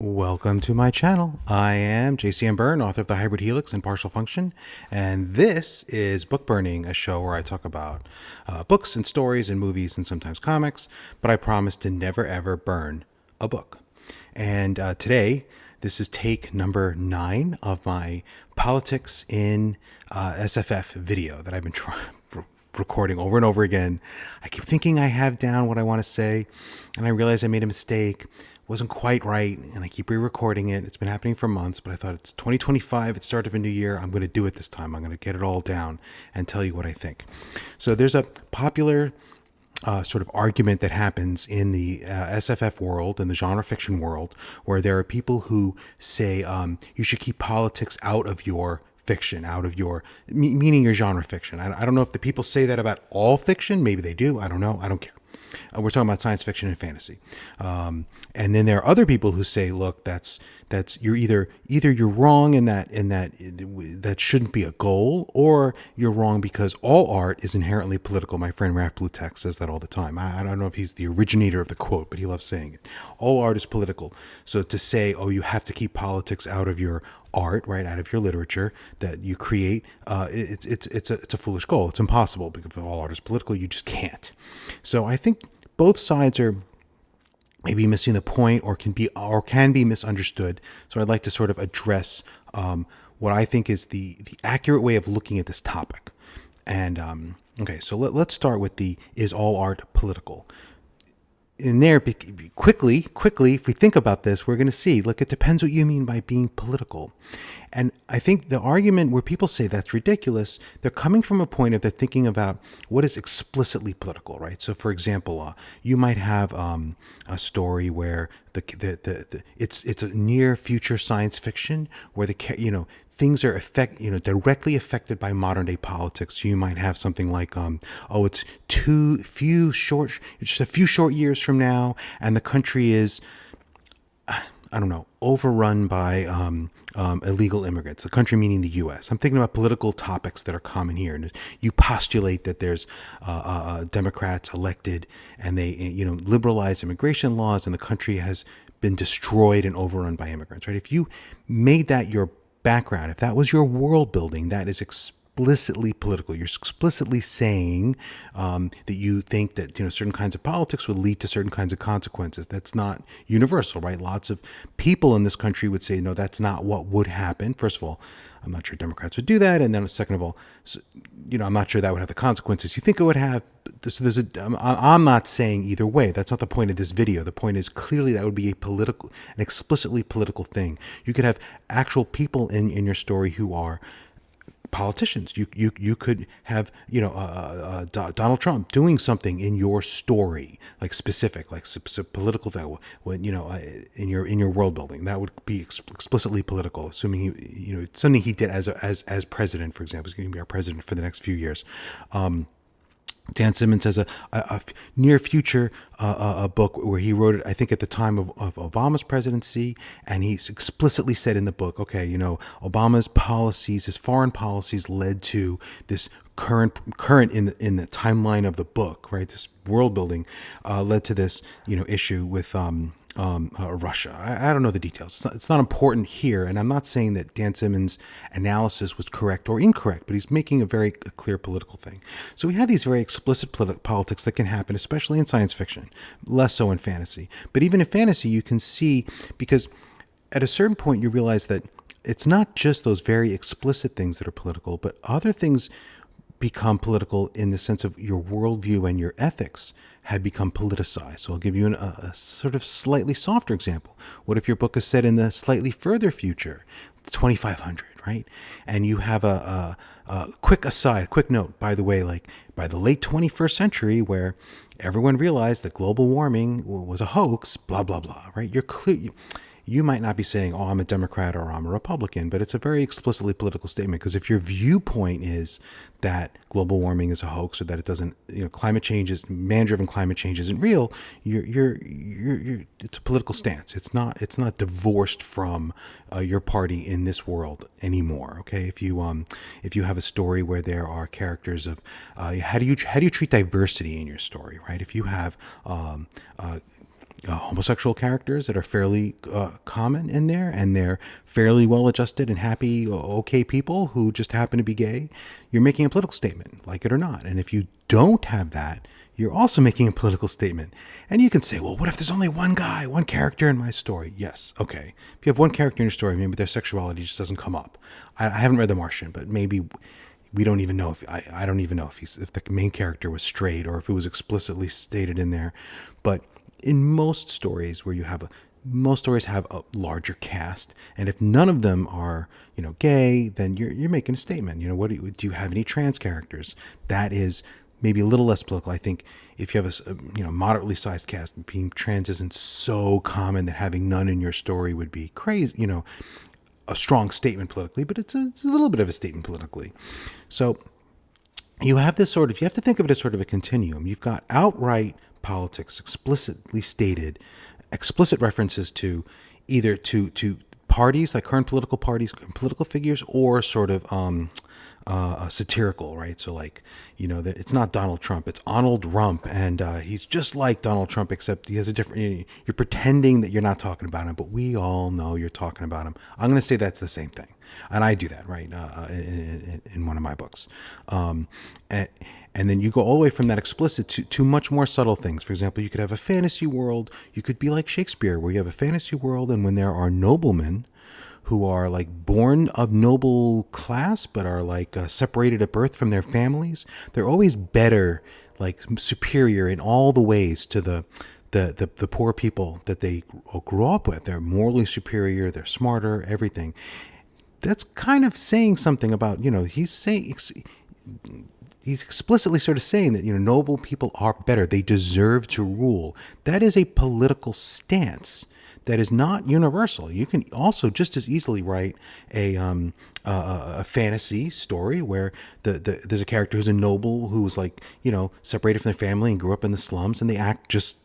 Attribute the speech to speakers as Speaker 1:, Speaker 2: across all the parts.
Speaker 1: Welcome to my channel. I am JCM Byrne, author of The Hybrid Helix and Partial Function, and this is Book Burning, a show where I talk about books and stories and movies and sometimes comics, but I promise to never ever burn a book. And today, this is take number 9 of my Politics in SFF video that I've been recording over and over again. I keep thinking I have down what I want to say, and I realize I made a mistake. Wasn't quite right, and I keep re-recording it. It's been happening for months, but I thought it's 2025, it's the start of a new year. I'm going to do it this time. I'm going to get it all down and tell you what I think. So there's a popular sort of argument that happens in the SFF world, in the genre fiction world, where there are people who say you should keep politics out of your fiction, out of your, meaning your genre fiction. I don't know if the people say that about all fiction. Maybe they do. I don't know. I don't care. We're talking about science fiction and fantasy, and then there are other people who say, "Look, that's you're either you're wrong in that shouldn't be a goal, or you're wrong because all art is inherently political." My friend Raph Bluetex says that all the time. I don't know if he's the originator of the quote, but he loves saying it. All art is political. So to say, "Oh, you have to keep politics out of your art, right, out of your literature that you create," it's a foolish goal. It's impossible because if all art is political, you just can't. So I think both sides are maybe missing the point, or can be misunderstood. So I'd like to sort of address what I think is the accurate way of looking at this topic. And okay, so let's start with is all art political? In there, quickly, if we think about this, we're going to see, look, it depends what you mean by being political. And I think the argument where people say that's ridiculous, they're coming from a point of they're thinking about what is explicitly political, right? So, for example, you might have a story where it's a near future science fiction where things are directly affected by modern day politics. So you might have something like it's just a few short years from now, and the country is, I don't know, overrun by illegal immigrants. The country meaning the U.S. I'm thinking about political topics that are common here. And you postulate that there's Democrats elected, and they liberalize immigration laws, and the country has been destroyed and overrun by immigrants. Right? If you made that your background, if that was your world building, that is explicitly political. You're explicitly saying that you think that certain kinds of politics would lead to certain kinds of consequences. That's not universal, right? Lots of people in this country would say, no, that's not what would happen. First of all, I'm not sure Democrats would do that, and then second of all, I'm not sure that would have the consequences you think it would have. So I'm not saying either way. That's not the point of this video. The point is clearly that would be an explicitly political thing. You could have actual people in your story who are politicians. You could have Donald Trump doing something in your story, like specific, like political, that when in your world building, that would be explicitly political, assuming he something he did as president. For example, he's going to be our president for the next few years. Dan Simmons has a near future a book where he wrote it, I think, at the time of Obama's presidency, and he's explicitly said in the book, okay, Obama's policies, his foreign policies, led to this current in the timeline of the book, right? This world building led to this issue with Russia. I don't know the details. It's not important here, and I'm not saying that Dan Simmons' analysis was correct or incorrect, but he's making a very clear political thing. So we have these very explicit politics that can happen, especially in science fiction, less so in fantasy. But even in fantasy, you can see, because at a certain point you realize that it's not just those very explicit things that are political, but other things become political in the sense of your worldview and your ethics had become politicized. So I'll give you a sort of slightly softer example. What if your book is set in the slightly further future, 2500, right? And you have a quick note, by the way, like by the late 21st century, where everyone realized that global warming was a hoax, blah, blah, blah, right? You're clear. You might not be saying, oh, I'm a Democrat or I'm a Republican, but it's a very explicitly political statement, because if your viewpoint is that global warming is a hoax, or that it doesn't, climate change is, man-driven climate change isn't real, it's a political stance. It's not divorced from your party in this world anymore. Okay, if you have a story where there are characters of, how do you treat diversity in your story, right? If you have homosexual characters that are fairly common in there, and they're fairly well adjusted and happy, okay people who just happen to be gay, you're making a political statement, like it or not. And if you don't have that, you're also making a political statement. And you can say, well, what if there's only one guy, one character in my story? Yes, okay. If you have one character in your story, maybe their sexuality just doesn't come up. I haven't read The Martian, but maybe we don't even know if I don't even know if the main character was straight or if it was explicitly stated in there. But in most stories where you have most stories have a larger cast, and if none of them are gay, then you're making a statement. What do you have any trans characters? That is maybe a little less political. I think if you have a moderately sized cast, being trans isn't so common that having none in your story would be crazy. A strong statement politically, but it's a little bit of a statement politically. So you have this you have to think of it as sort of a continuum. You've got outright politics, explicitly stated, explicit references to either to parties, like current political parties, political figures, or sort of satirical, right? So like, that it's not Donald Trump, it's Arnold Rump, and he's just like Donald Trump, except he has a different, you're pretending that you're not talking about him, but we all know you're talking about him. I'm going to say that's the same thing. And I do that, right, in one of my books. And then you go all the way from that explicit to much more subtle things. For example, you could have a fantasy world. You could be like Shakespeare, where you have a fantasy world, and when there are noblemen who are like born of noble class, but are like separated at birth from their families, they're always better, like superior in all the ways to the poor people that they grew up with. They're morally superior, they're smarter, everything. That's kind of saying something about, he's explicitly sort of saying that, noble people are better. They deserve to rule. That is a political stance that is not universal. You can also just as easily write a fantasy story where there's a character who's a noble who was like, separated from their family and grew up in the slums, and they act just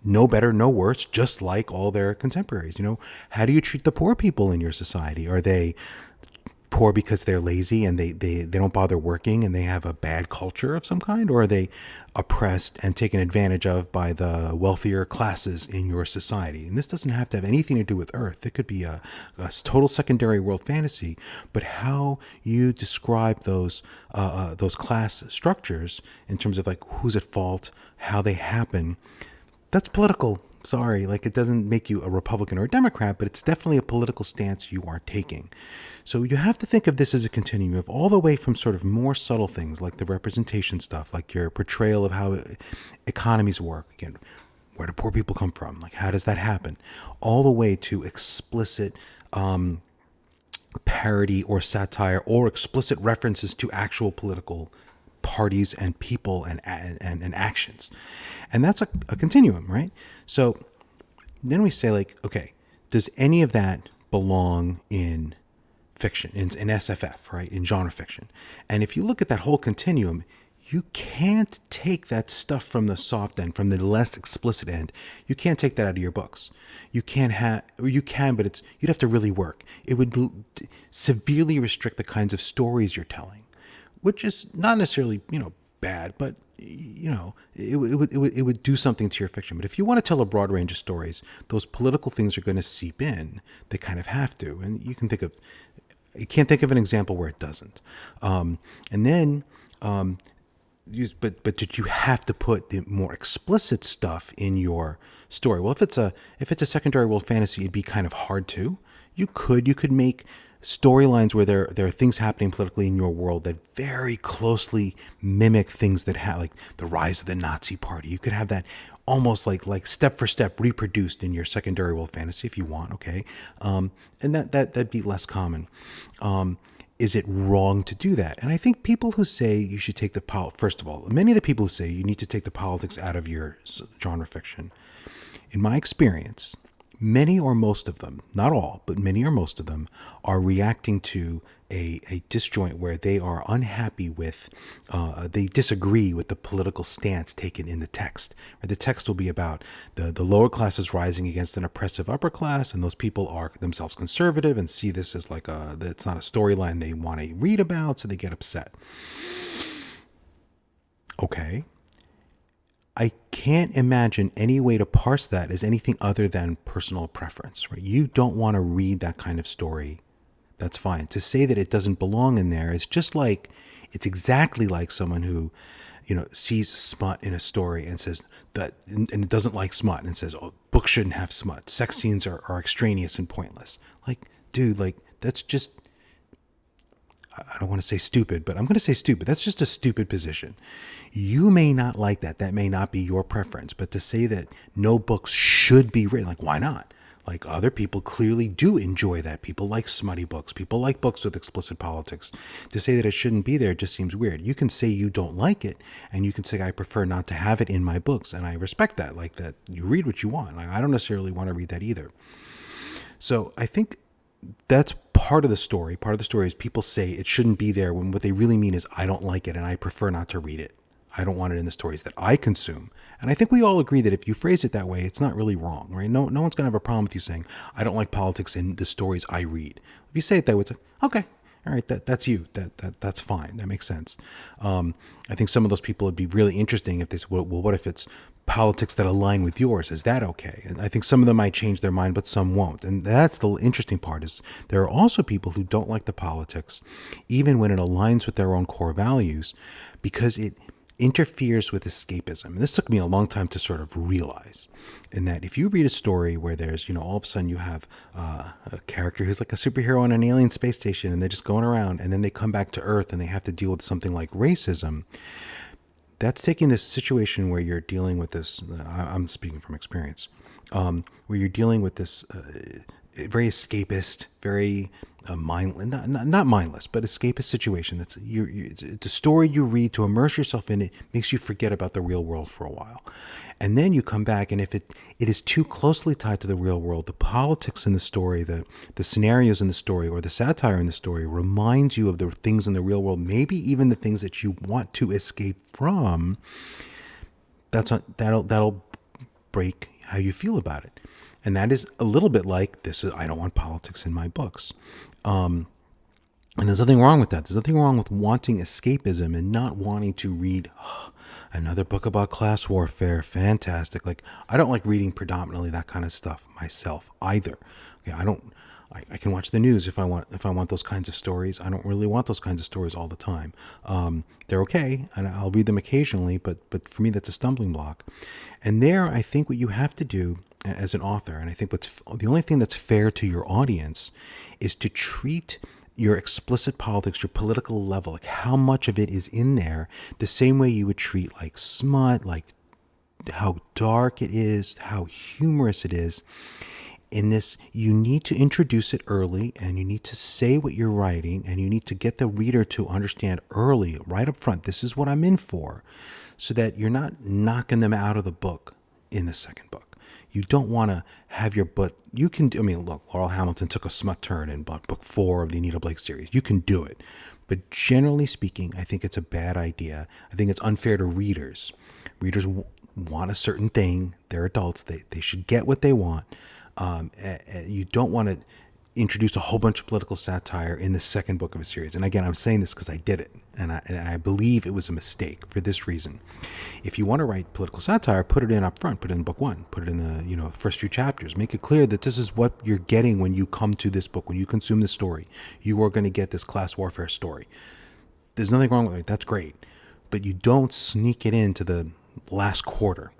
Speaker 1: no better, no worse, just like all their contemporaries. How do you treat the poor people in your society? Are they poor because they're lazy and they don't bother working and they have a bad culture of some kind? Or are they oppressed and taken advantage of by the wealthier classes in your society? And this doesn't have to have anything to do with Earth. It could be a total secondary world fantasy, but how you describe those class structures in terms of like who's at fault, how they happen, that's political. Sorry, like it doesn't make you a Republican or a Democrat, but it's definitely a political stance you are taking. So you have to think of this as a continuum of all the way from sort of more subtle things like the representation stuff, like your portrayal of how economies work. Again, where do poor people come from? Like, how does that happen? All the way to explicit parody or satire or explicit references to actual political parties and people and actions. And that's a continuum, right? So then we say like, okay, does any of that belong in fiction, in SFF, right? In genre fiction? And if you look at that whole continuum, you can't take that stuff from the soft end, from the less explicit end. You can't take that out of your books. You can't have, or you can, but you'd have to really work. It would severely restrict the kinds of stories you're telling, which is not necessarily, bad, but it would do something to your fiction. But if you want to tell a broad range of stories, those political things are going to seep in. They kind of have to, and you can't think of an example where it doesn't. And then, but you have to put the more explicit stuff in your story. Well, if it's a secondary world fantasy, it'd be kind of hard to. You could make storylines where there are things happening politically in your world that very closely mimic things that have, like the rise of the Nazi Party. You could have that almost like step for step reproduced in your secondary world fantasy if you want, okay? And that'd be less common. Is it wrong to do that? And I think people who say you should take first of all, many of the people who say you need to take the politics out of your genre fiction, in my experience, many or most of them, not all, but many or most of them, are reacting to a disjoint where they are unhappy with, they disagree with the political stance taken in the text. The text will be about the lower classes rising against an oppressive upper class, and those people are themselves conservative and see this as like it's not a storyline they want to read about, so they get upset. Okay. I can't imagine any way to parse that as anything other than personal preference, right? You don't want to read that kind of story. That's fine. To say that it doesn't belong in there is just like, it's exactly like someone who, sees smut in a story and says that, and it doesn't like smut and says, oh, books shouldn't have smut. Sex scenes are extraneous and pointless. Like, dude, like, that's just, I don't want to say stupid, but I'm going to say stupid. That's just a stupid position. You may not like that. That may not be your preference. But to say that no books should be written, like, why not? Like, other people clearly do enjoy that. People like smutty books. People like books with explicit politics. To say that it shouldn't be there just seems weird. You can say you don't like it, and you can say, I prefer not to have it in my books. And I respect that. Like, that you read what you want. Like, I don't necessarily want to read that either. So I think that's part of the story. Part of the story is people say it shouldn't be there when what they really mean is, I don't like it and I prefer not to read it. I don't want it in the stories that I consume. And I think we all agree that if you phrase it that way, it's not really wrong, right? No one's going to have a problem with you saying, I don't like politics in the stories I read. If you say it that way, it's like, okay, all right, that's you. That's fine. That makes sense. I think some of those people would be really interesting if they said, well, what if it's politics that align with yours? Is that okay? And I think some of them might change their mind, but some won't. And that's the interesting part, is there are also people who don't like the politics, even when it aligns with their own core values, because it interferes with escapism. And this took me a long time to sort of realize, in that if you read a story where there's, all of a sudden you have a character who's like a superhero on an alien space station, and they're just going around, and then they come back to Earth and they have to deal with something like racism, that's taking this situation where you're dealing with this, I'm speaking from experience, where you're dealing with this very escapist, very mindless, not mindless, but escapist situation. That's it's a story you read to immerse yourself in. It makes you forget about the real world for a while. And then you come back, and if it is too closely tied to the real world, the politics in the story, the scenarios in the story, or the satire in the story reminds you of the things in the real world, maybe even the things that you want to escape from, that'll break how you feel about it. And that is a little bit like, I don't want politics in my books. And there's nothing wrong with that. There's nothing wrong with wanting escapism and not wanting to read another book about class warfare. Fantastic. Like, I don't like reading predominantly that kind of stuff myself either. Okay, I can watch the news if I want those kinds of stories. I don't really want those kinds of stories all the time. They're okay, and I'll read them occasionally, but for me, that's a stumbling block. And there, I think what you have to do as an author, and I think the only thing that's fair to your audience, is to treat your explicit politics, your political level, like how much of it is in there, the same way you would treat like smut, like how dark it is, how humorous it is. In this, you need to introduce it early, and you need to say what you're writing, and you need to get the reader to understand early, right up front, this is what I'm in for, so that you're not knocking them out of the book in the second book. You don't want to have your book. Look, Laurel Hamilton took a smut turn in book 4 of the Anita Blake series. You can do it. But generally speaking, I think it's a bad idea. I think it's unfair to readers. Readers want a certain thing. They're adults. They should get what they want. You don't want to introduce a whole bunch of political satire in the second book of a series. And again, I'm saying this because I did it. And I believe it was a mistake for this reason. If you want to write political satire, put it in up front, put it in book 1, put it in the first few chapters. Make it clear that this is what you're getting when you come to this book, when you consume this story. You are going to get this class warfare story. There's nothing wrong with it. That's great. But you don't sneak it into the last quarter.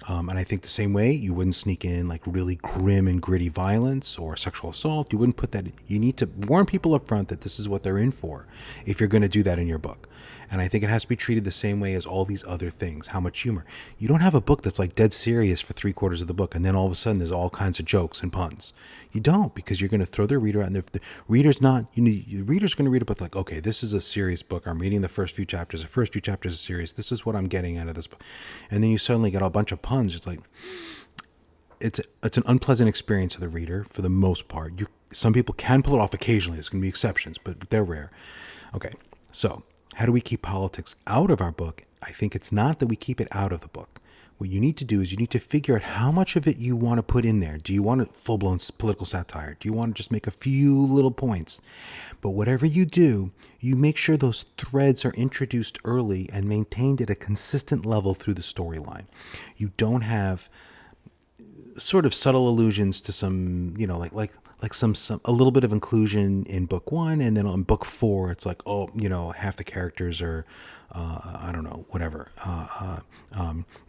Speaker 1: And I think the same way, you wouldn't sneak in like really grim and gritty violence or sexual assault. You wouldn't put that in. You need to warn people up front that this is what they're in for if you're going to do that in your book. And I think it has to be treated the same way as all these other things. How much humor. You don't have a book that's like dead serious for 3/4 of the book, and then all of a sudden there's all kinds of jokes and puns. You don't, because you're going to throw the reader out. And if the reader's not, the reader's going to read a book like, okay, this is a serious book. I'm reading the first few chapters. The first few chapters are serious. This is what I'm getting out of this book. And then you suddenly get a bunch of puns. It's like, it's an unpleasant experience for the reader for the most part. Some people can pull it off occasionally. There's going to be exceptions, but they're rare. Okay, so how do we keep politics out of our book? I think it's not that we keep it out of the book. What you need to do is you need to figure out how much of it you want to put in there. Do you want a full-blown political satire? Do you want to just make a few little points? But whatever you do, you make sure those threads are introduced early and maintained at a consistent level through the storyline. You don't have sort of subtle allusions to some, like some a little bit of inclusion in book one, and then on book four, it's like, oh, half the characters are, I don't know, whatever.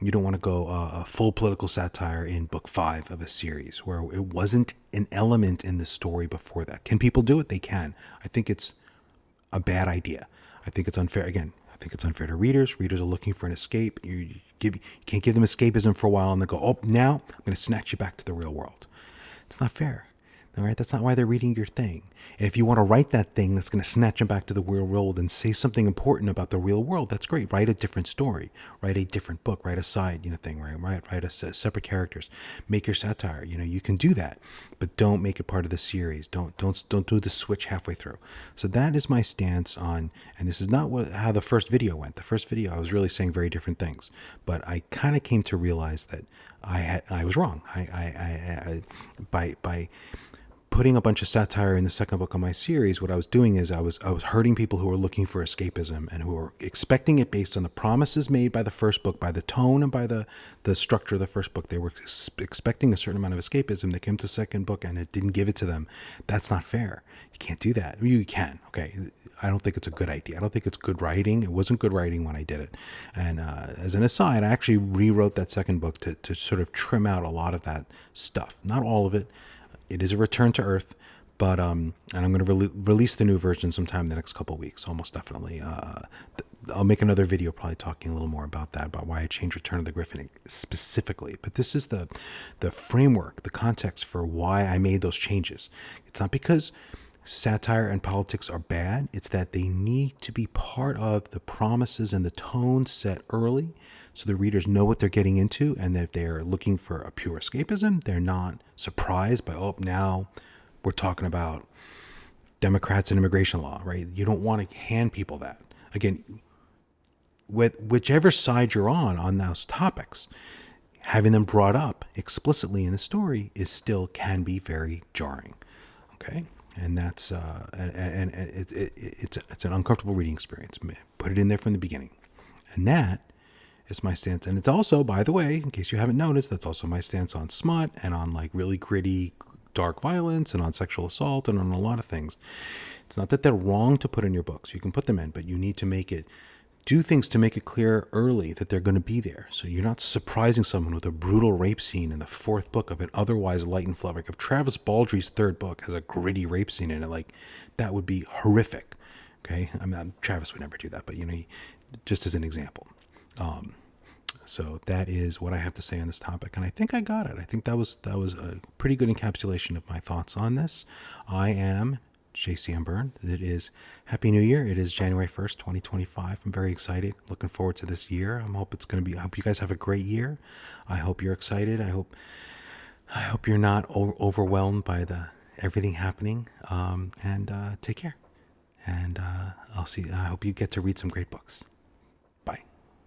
Speaker 1: You don't want to go a full political satire in book five of a series where it wasn't an element in the story before that. Can people do it? They can. I think it's a bad idea. I think it's unfair. Again, I think it's unfair to readers. Readers are looking for an escape. You can't give them escapism for a while and then go, oh, now I'm going to snatch you back to the real world. It's not fair. All right, that's not why they're reading your thing. And if you want to write that thing that's going to snatch them back to the real world and say something important about the real world, that's great. Write a different story. Write a different book. Write a side, thing. Right. Write a separate characters. Make your satire. You can do that, but don't make it part of the series. Don't do the switch halfway through. So that is my stance on. And this is not how the first video went. The first video, I was really saying very different things, but I kind of came to realize that I was wrong. By putting a bunch of satire in the second book of my series, what I was doing is I was hurting people who were looking for escapism and who were expecting it based on the promises made by the first book, by the tone and by the structure of the first book. They were expecting a certain amount of escapism. They came to the second book and it didn't give it to them. That's not fair. You can't do that. You can. Okay. I don't think it's a good idea. I don't think it's good writing. It wasn't good writing when I did it. And as an aside, I actually rewrote that second book to sort of trim out a lot of that stuff. Not all of it. It is a return to Earth, but and I'm going to release the new version sometime in the next couple of weeks, almost definitely. I'll make another video probably talking a little more about that, about why I changed Return of the Griffin specifically. But this is the framework, the context for why I made those changes. It's not because satire and politics are bad. It's that they need to be part of the promises and the tone set early, so the readers know what they're getting into, and that if they're looking for a pure escapism, they're not surprised by, oh, now we're talking about Democrats and immigration law, right? You don't want to hand people that. Again, with whichever side you're on those topics, having them brought up explicitly in the story can be very jarring. Okay? And that's and it's an uncomfortable reading experience. Put it in there from the beginning. And that is my stance. And it's also, by the way, in case you haven't noticed, that's also my stance on smut and on like really gritty, dark violence and on sexual assault and on a lot of things. It's not that they're wrong to put in your books. You can put them in, but you need to do things to make it clear early that they're going to be there. So you're not surprising someone with a brutal rape scene in the fourth book of an otherwise light and fluffy. Like if Travis Baldry's third book has a gritty rape scene in it, like that would be horrific. Okay. I mean, Travis would never do that, but just as an example. So that is what I have to say on this topic, and I think I got it. I think that was a pretty good encapsulation of my thoughts on this. I am JCM Byrne. It is Happy New Year. It is January 1st, 2025. I'm very excited. Looking forward to this year. I hope you guys have a great year. I hope you're excited. I hope you're not overwhelmed by everything happening. And take care. And I hope you get to read some great books.